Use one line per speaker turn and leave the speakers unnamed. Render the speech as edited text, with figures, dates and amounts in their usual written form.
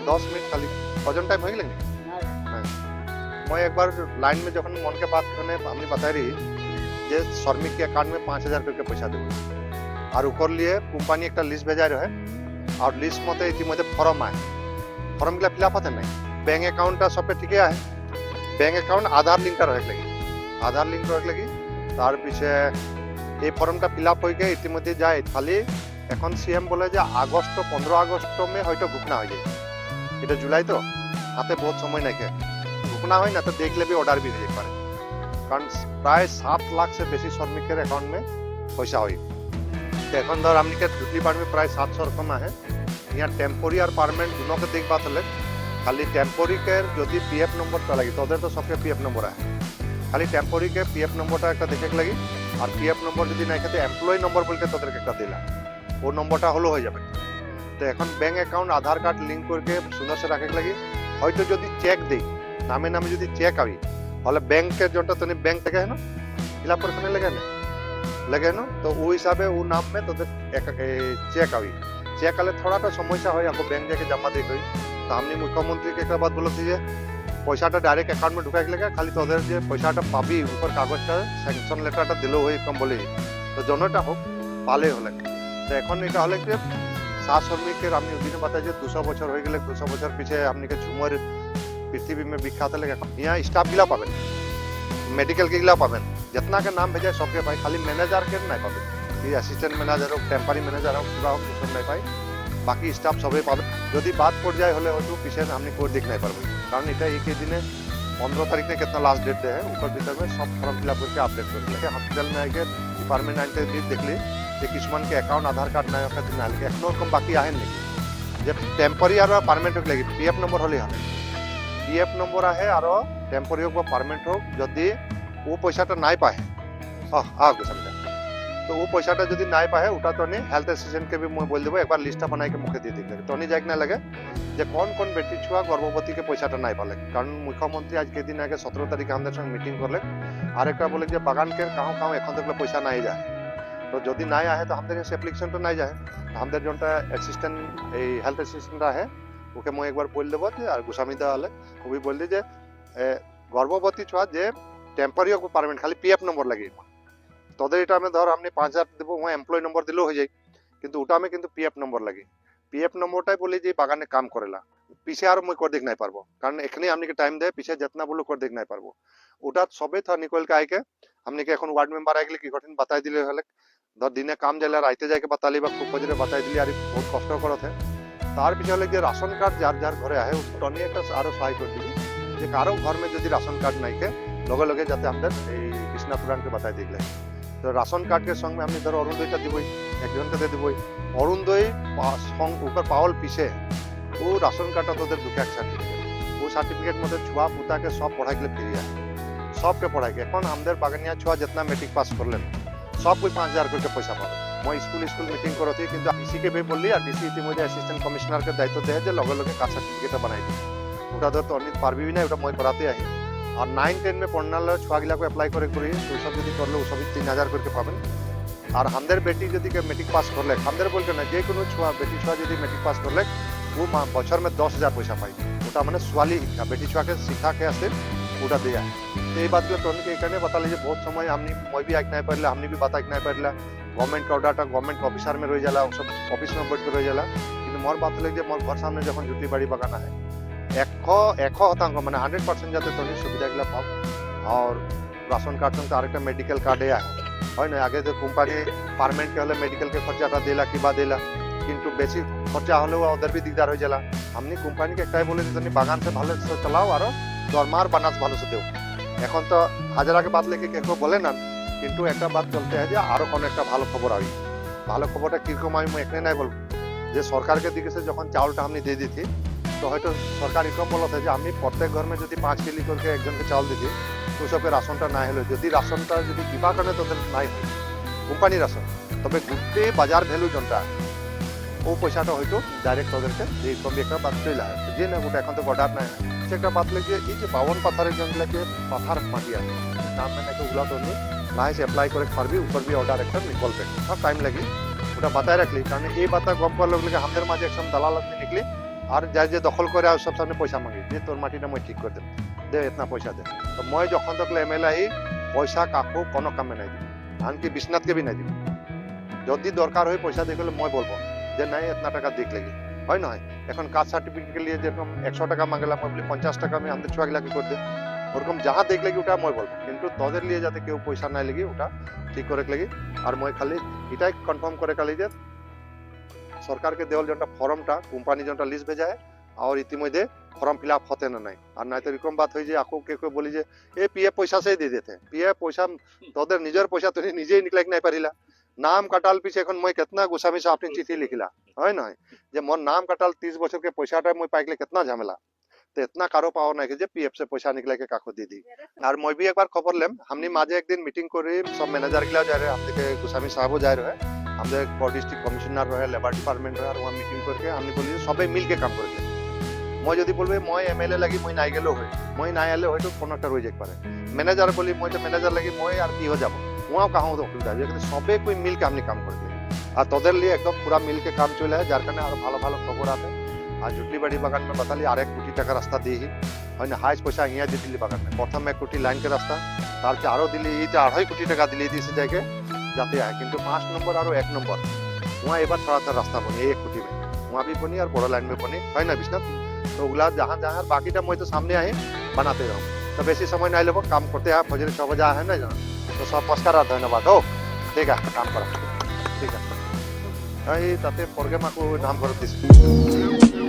10 minute खाली वजन time हो गए मैं एक बार लाइन में जखन मन के बात करने हमने बताई रही जे श्रमिक के अकाउंट में 5,000 करके पैसा देव और ऊपर लिए कंपनी एक लिस्ट भेजा रहे और लिस्ट मत इतिमध्ये फॉर्म आए फॉर्म गला फिलअप होते नहीं बैंक अकाउंट सब ठीक है बैंक अकाउंट आधार लिंक रहे लगी आधार लिंक रहे लगी तार पीछे ये फॉर्मटा फिलअप हो गए इतिमध्ये जाए खाली এখন সিএম বলে যে আগস্ট 15 আগস্ট মে হয়তো ঘোষণা হয়ে যায় এটা জুলাই তো হাতে বহুত সময় নাই ঘোষণা হয় না তো দেখলে भी ऑर्डर भी दिए पारे কারণ প্রায় 7 লাখ से বেশি শ্রমিকের অ্যাকাউন্ট में পয়সা হয় তো এখন ধর আমনি के ड्यूटी पार्ट में प्राय 700 रकम है यहाँ टेम्पोरी और परमानेंट दोनों के देख बात ले खाली टेम्पोरी के যদি पीएफ नंबर टा लगी তোদের তো सबके पीएफ नंबर है खाली टेम्पोरी के पीएफ नंबरটা একটা দেখে লাগি আর पीएफ नंबर যদি নাই খেতে এমপ্লয়ি নম্বর বলতে তোদেরকে একটা দিলা वो नम्बरটা হলো হয়ে যাবে তো এখন ব্যাংক অ্যাকাউন্ট আধার কার্ড লিংক করকে সুন্দর से রাখে লাগি হয়তো যদি চেক দেই নামে নামে যদি চেক আবি তাহলে ব্যাংকের জনটা তুমি ব্যাংক থেকে है ना फिलअप करने लगे ना तो वो हिसाब है वो नाम में तो चेक आवी चेक आले थोड़ा सा समस्या हो आपको बैंक जाके जमा दे गई तो हमने मुख्यमंत्री के एक बात बोलती है पैसाटा डायरेक्ट अकाउंट में ढुकाई लगे खाली तो पैसाटा पाबी ऊपर कागजटा सैंक्शन लेटारटा दिलो हो कम बोले तो जनटा हो पाले हले तो এখন এটা হলে যে सात শ্রমিকের আমি ওদিনে बताई যে 200 বছর হয়ে গেলে 200 বছর পিছে আপনি के झूमर पृथ्वी में विख्यात लगे यहाँ स्टाफ गिला पाबेन मेडिकल के गिला पाबेन जितना के नाम भेजा सबके पाई खाली मैनेजर के नहीं पाबेन ये असिस्टेंट मैनेजर हो टेम्पररी मैनेजर हो पूरा सब नहीं पाई बाकी स्टाफ सबे पाबेन यदि बात पड़ जाए हले हयतो पीछे हमने कोई देख नहीं पारबो कारण এটা एक ही दिन 15 तारीख ने कितना लास्ट डेट है ऊपर भीतर में सब फॉर्म फिलअप करके अपडेट कर दिया हॉस्पिटल में आके डिपार्टमेंट आके भी देख ली যে কিছুমান के अकाउंट आधार कार्ड নাই ওটা দিন আলকে এখনো কম বাকি আহেন নাকি যে টেম্পোরারি আর পার্মানেন্ট লাগি পিএফ নম্বর হলে হবে পিএফ নম্বর আহে আর টেম্পোরারি হোক বা পার্মানেন্ট হোক যদি ও পয়সাটা নাই পায় আগে समझा तो वो पैसाटा যদি নাই পায় ওটা তো हेल्थ असिस्टेंट के भी मैं बोल देबो एक बार लिस्टটা बनाई के मुखे दे देबो तो जाए ना लगे যে কোন কোন বেটি ছুয়া গর্ভবতী के पैसाটা নাই পালে কারণ মুখ্যমন্ত্রী আজ के दिन आगे 17 तारीख আমাদের সঙ্গে মিটিং করলে আর একটা বলে যে বাগান के কাও কাও এখন তক पैसा নাই যায় तो যদি নাই আহে তো আমাদের কাছে অ্যাপ্লিকেশন তো নাই যায় আমাদের জনটা অ্যাসিস্ট্যান্ট এই হেলথ অ্যাসিস্ট্যান্ট আহে ওকে মই একবার বল দেব যে আর গোস্বামীদা হলে ওই বল দি যে গর্ভবতী ছোয়া যে টেম্পোরারি ও পার্মানেন্ট খালি পিএফ নম্বর লাগে তোদের এটা আমি ধর আপনি 5000 দেব ও এমপ্লয়ি নম্বর দিলেও হয়ে যায় কিন্তু ওটা আমি কিন্তু পিএফ নম্বর লাগে পিএফ নম্বরটাই বলি যে বাগানে কাম করেলা পিছে আর মই করে দেখ নাই পারবো কারণ এখানে আপনি के টাইম দেয় পিছে जितना বলো করে দেখ নাই পারবো ওটা সবে থা নিকল के আইকে हमने के এখন ওয়ার্ড মেম্বার আইগলে কি কঠিন বাতাই দিলে হলে ধর দিনে কাম যাইলে রাইতে যাইকে বাতালি বা খুব বজরে বাতাই দিলি আর বহুত কষ্ট করতে তার পিছে হলে যে রাশন কার্ড যার যার ঘরে আহে उसको টনি একটা আরো সহায় করে দিবি যে কারো ঘর में যদি রাশন কার্ড নাই के লগে লগে যাতে আমাদের এই কৃষ্ণা পুরাণ के বাতাই দিলে তো রাশন কার্ড के संग में हमने ধর অরুণোদয়টা দিবই একজনকে দে দিবই অরুণোদয় ऊपर पावल पीछे वो राशन कार्डটা তোদের দুকে সার্টিফিকেট वो সার্টিফিকেট মধ্যে ছুয়া পুতাকে সব পড়াই গেলে ফ্রি আছে सबके पढ़ाई के এখন আমাদের বাগানিয়া ছুয়া जितना मैट्रिक पास করলেন सब कोई 5000 करके पैसा पाবে मैं स्कूल मीटिंग करती কিন্তু डीसी के भी बोलली और डीसी इतिमध्ये असिस्टेंट कमिश्नर के दायित्व दे যে লগে লগে কাস্ট সার্টিফিকেট বানাই দি ওটা ধর তো অনেক পারবি না ওটা মই করাতে আই আর 9 10 में पढ़ना लो छुआ गिला को अप्लाई करे करी तो सब যদি করলে ও সবই 3000 करके পাবেন আর আমাদের বেটি যদি के मैट्रिक पास করলে আমাদের বলকে না যে কোনো ছুয়া বেটি ছুয়া যদি मैट्रिक पास করলে वो বছর में 10000 पैसा পাই ওটা মানে সোয়ালি শিক্ষা বেটি ছুয়া के सिखा के আসে ওটা দেয়া तो ये बात तो उनके कहने बता लीजिए बहुत समय हमने मैं भी आग नहीं पारला हमने भी बात नहीं पारला गवर्नमेंट का ऑर्डर गवर्नमेंट ऑफिसर में रही जाला सब ऑफिस में बैठ के रही जाला कि मोर बात लगे मोर घर सामने जब जुटी बाड़ी बागान है 100% माने 100% जाते तो सुविधा गिला पाओ और राशन कार्ड संग आरेकटा मेडिकल कार्ड है ना आगे तो कोम्पानी पार्मानेंट के हले मेडिकल के खर्चाटा देला कि बा देला किंतु बेसी खर्चा हले ओদের भी दिकदार हो जाला हमने कोम्पानी के एकटाई बोले যে বাগান से ভালো চালাও আর দরমার বানাস ভালো से দেও এখন তো হাজারাকে বাদ লেগে কেউ বলে না কিন্তু একটা বাদ চলতে হয় যে আরো কোন একটা ভালো খবর আবি ভালো খবরটা কিরকম আমি এখানে নাই বলবো যে সরকারকে দিকে से যখন চাউলটা हमने दे दी थी तो হয়তো সরকার এরকম বলতে যে আমি প্রত্যেক ঘর में যদি 5 কেজি करके একজনকে চাউল দিদি তো সবকে রাশনটা না হলো যদি রাশনটা যদি দিবা কারণে তোদের নাই কোম্পানি রাশন তবে গুটে বাজার ভ্যালু জনটা ও পয়সাটা হয়তো ডাইরেক্ট ওদেরকে এই কম একটা বাদ চলে আসে যে না গোটা এখন তো অর্ডার নাই সেটা বাদ লেগে এই যে 52 পাথরের জঙ্গলকে পাথর মাটি আছে নাম में একটা উলা তো নাই से अप्लाई করে পারবি ऊपर भी ऑर्डर একটা निकल पे सब टाइम लगी ওটা বাতায় রাখলি কারণ এই বাতা গপ করার লগে আমাদের মাঝে একদম দালাল আদমি নিকলি আর যাই যে দখল করে আর সব সামনে পয়সা মাগি যে তোর মাটিটা মই ঠিক করে দেব দে এতনা পয়সা দে তো মই যখন তক এমএলএ আহি পয়সা কাকু কোনো কামে নাই দিবি আনকি বিশ্বনাথকে বি নাই দিবি যদি দরকার হয় পয়সা দিয়ে গেলে মই বলবো যে নাই এতনা টাকা দিক লাগি হয় নয় এখন কাস্ট সার্টিফিকেট লিয়ে যেরকম 100 টাকা মাঙ্গলাম মই বলি 50 টাকা আমি আমাদের ছুয়াগুলাকে করে দে ওরকম যাহা দেখ লাগি ওটা মই বলবো কিন্তু তোদের লিয়ে যাতে কেউ পয়সা নাই লাগি ওটা ঠিক করে লাগি আর মই খালি এটাই কনফার্ম করে খালি যে সরকারকে দেওয়াল যেটা ফর্মটা কোম্পানি যেটা লিস্ট ভেজায় আর ইতিমধ্যে ফর্ম ফিল আপ হতে না নাই আর নাই তো এরকম বাত হয়ে যে আকু কে বলি যে এ পিএফ পয়সা সে দিয়ে দিতে পিএফ পয়সা তোদের নিজের পয়সা তুই নিজেই নিকলাইক নাই পারিলা নাম কাটাল পিছে এখন মই কেতনা গোস্বামী সাহেব আপনি চিঠি লিখিলা হয় নয় যে মোর নাম কাটাল 30 বছর के পয়সাটা মই পাইলে কেতনা ঝামেলা तो इतना कारो पावर नहीं कि पीएफ से पैसा निकले के काको दे दी और मैं भी एक बार खबर लेम हमने माजे एक दिन मीटिंग करी सब मैनेजर गिला जा रहे हम देखे गोस्वामी साहब जा रहे हमने डिस्ट्रिक्ट कमिश्नर रहे लेबर डिपार्टमेंट रहे और वहाँ मीटिंग करके हमने बोली सबे मिल के काम करके मैं যদি বলবে মই এমএলএ লাগি মই নাই গেলেও হয় মই নাই আলে হয়তো কোনো একটা রয়ে যেতে পারে ম্যানেজার বলি মই তো ম্যানেজার লাগি মই আর কি হয়ে যাব ওয়াও কাহো তো অসুবিধা যে সবে কই মিল के हमने काम करके আর তোদের लिए एकदम पूरा मिल के काम চলে যায় যার কারণে আর ভালো ভালো খবর আছে আর জুটলিবাড়ি বাগান में बताली আর 1 কোটি টাকা রাস্তা দিয়ে হয় না হাইস পয়সা ইয়া দিলি বাগান में প্রথম 1 কোটি লাইন के রাস্তা তারপর আরো দিলি এইটা 2.5 কোটি টাকা দিলি দিছে জায়গা যাতে হয় কিন্তু 5 নম্বর আর 1 নম্বর वहाँ एक बार थोड़ा सा रास्ता बनी 1 कोटी में वहाँ भी बनी और बड़ा लाइन में बनी है ना विश्वनाथ तो उगला जहाँ जहाँ बाकी टा मैं तो सामने आए बनाते रहूँ तो बेसी समय नहीं लेबो काम करते हैं फजर 6 बजे है ना तो सब नमस्कार और धन्यवाद हो ठीक है काम करा ठीक है ताते प्रोग्राम को नाम कर दिस